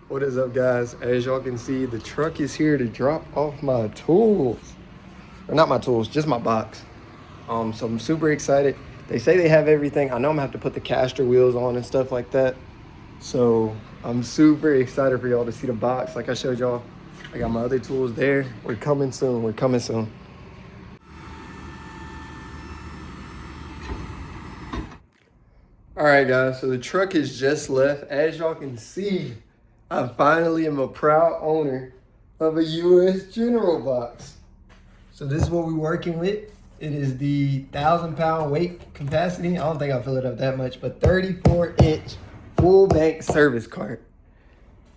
What is up, guys? As y'all can see, the truck is here to drop off my tools. Or not my tools, just my box. So I'm super excited. They say they have everything. I know I'm gonna have to put the caster wheels on and stuff like that. So I'm super excited for y'all to see the box. Like I showed y'all, I got my other tools there. We're coming soon, we're coming soon. All right, guys, so the truck is just left. As y'all can see, I finally am a proud owner of a US General box. So this is what we're working with. It is the 1,000-pound weight capacity. I don't think I'll fill it up that much, but 34-inch full bank service cart.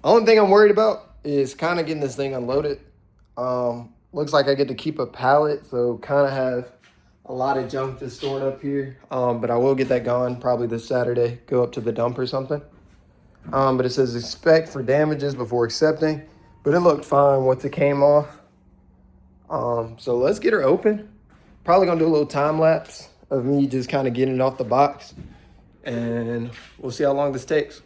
Only thing I'm worried about is kind of getting this thing unloaded. Looks like I get to keep a pallet, so kind of have a lot of junk just stored up here. But I will get that going probably this Saturday, go up to the dump or something. But it says inspect for damages before accepting, but it looked fine once it came off. So let's get her open. Probably gonna do a little time lapse of me just kind of getting it off the box, and we'll see how long this takes.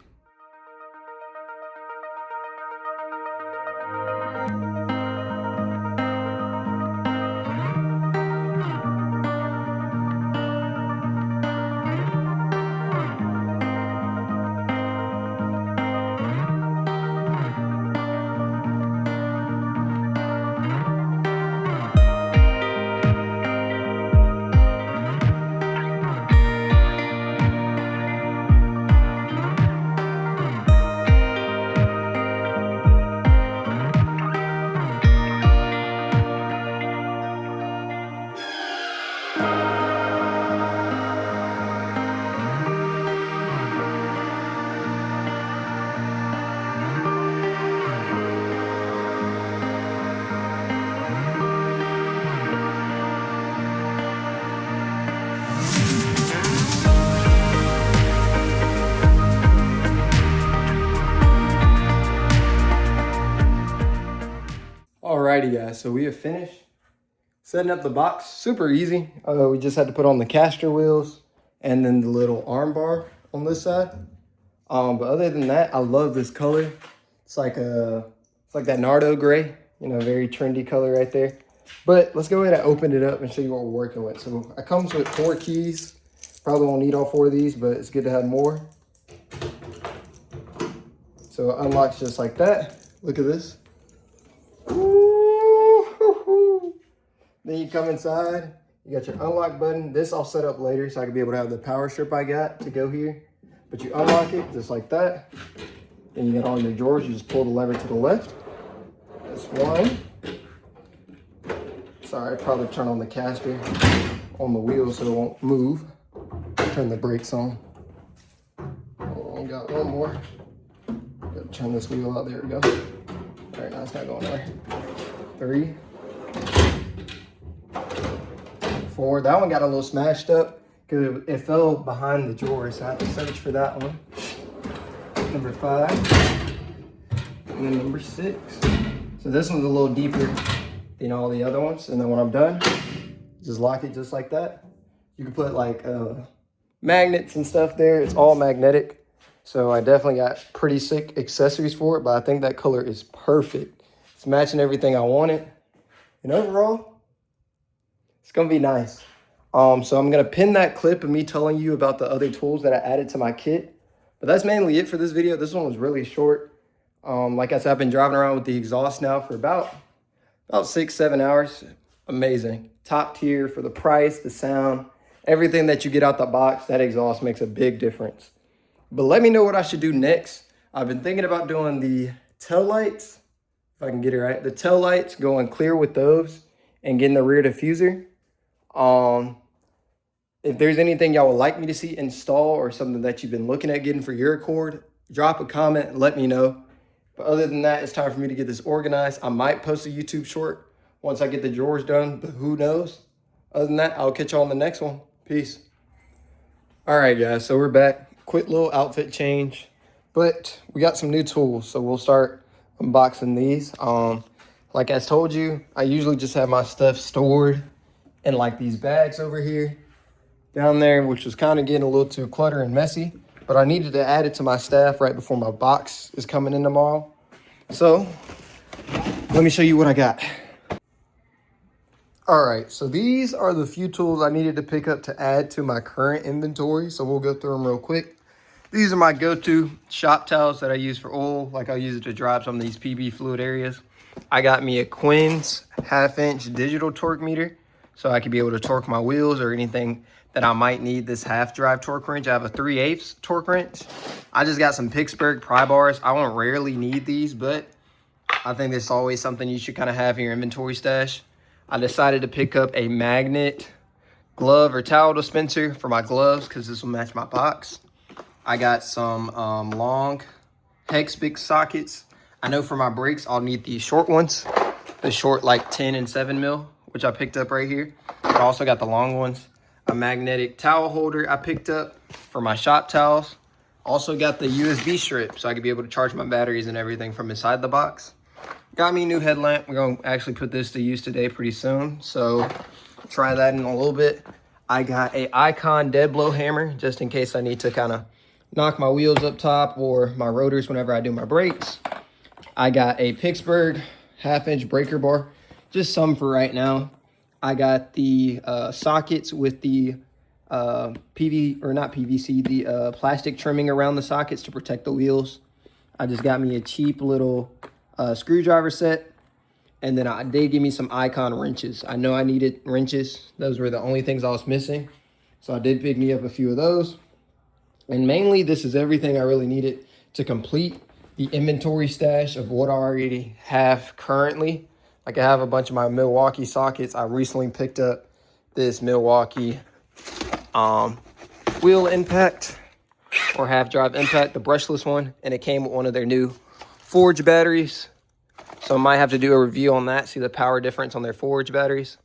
Alrighty, guys, so we have finished setting up the box. Super easy. We just had to put on the caster wheels and then the little arm bar on this side. But other than that, I love this color. It's like that Nardo gray, you know, very trendy color right there. But let's go ahead and open it up and show you what we're working with. So it comes with 4 keys. Probably won't need all 4 of these, but it's good to have more. So it unlocks just like that. Look at this. Ooh. Then you come inside, you got your unlock button. This I'll set up later so I can be able to have the power strip I got to go here. But you unlock it just like that. Then you got all your drawers. You just pull the lever to the left. That's one. Sorry, I probably turn on the caster on the wheel so it won't move. Turn the brakes on. Oh, got one more. Gotta turn this wheel out. There we go. All right, now it's not going there. 3, 4. That one got a little smashed up because it fell behind the drawer, so I have to search for that one. Number 5, and then number 6. So this one's a little deeper than all the other ones. And then when I'm done, just lock it just like that. You can put like magnets and stuff there. It's all magnetic. So I definitely got pretty sick accessories for it, but I think that color is perfect. It's matching everything I wanted. And overall, it's gonna be nice. So I'm gonna pin that clip of me telling you about the other tools that I added to my kit. But that's mainly it for this video. This one was really short. Like I said, I've been driving around with the exhaust now for about 6-7 hours. Amazing. Top tier for the price, the sound, everything that you get out the box. That exhaust makes a big difference. But let me know what I should do next. I've been thinking about doing the tail lights, if I can get it right. The tail lights, going clear with those and getting the rear diffuser. If there's anything y'all would like me to see install or something that you've been looking at getting for your Accord, drop a comment and let me know. But other than that, it's time for me to get this organized. I might post a YouTube short once I get the drawers done, but who knows? Other than that, I'll catch y'all on the next one. Peace. All right, guys, so we're back. Quick little outfit change, but we got some new tools, so we'll start unboxing these. Like I told you, I usually just have my stuff stored in like these bags over here down there, which was kind of getting a little too cluttered and messy, but I needed to add it to my staff right before my box is coming in tomorrow. So let me show you what I got. All right, so these are the few tools I needed to pick up to add to my current inventory. So we'll go through them real quick. These are my go-to shop towels that I use for oil. Like I'll use it to dry up some of these PB fluid areas. I got me a Quinn's 1/2-inch digital torque meter, so I could be able to torque my wheels or anything that I might need this half drive torque wrench. I have a 3/8 torque wrench. I just got some Pittsburgh pry bars. I won't rarely need these, but I think it's always something you should kind of have in your inventory stash. I decided to pick up a magnet glove or towel dispenser for my gloves because this will match my box. I got some long hex big sockets. I know for my brakes, I'll need these short ones, the short like 10 and 7 mil, which I picked up right here. But I also got the long ones. A magnetic towel holder I picked up for my shop towels. Also got the USB strip so I could be able to charge my batteries and everything from inside the box. Got me a new headlamp. We're going to actually put this to use today pretty soon. So try that in a little bit. I got a Icon dead blow hammer just in case I need to kind of knock my wheels up top or my rotors whenever I do my brakes. I got a Pittsburgh 1/2-inch breaker bar, just some for right now. I got the sockets with the plastic trimming around the sockets to protect the wheels. I just got me a cheap little screwdriver set, and then they give me some Icon wrenches. I know I needed wrenches. Those were the only things I was missing, so I did pick me up a few of those. And mainly this is everything I really needed to complete the inventory stash of what I already have currently. Like I have a bunch of my Milwaukee sockets. I recently picked up this Milwaukee wheel impact or half drive impact, the brushless one, and it came with one of their new Forge batteries. So I might have to do a review on that, see the power difference on their Forge batteries.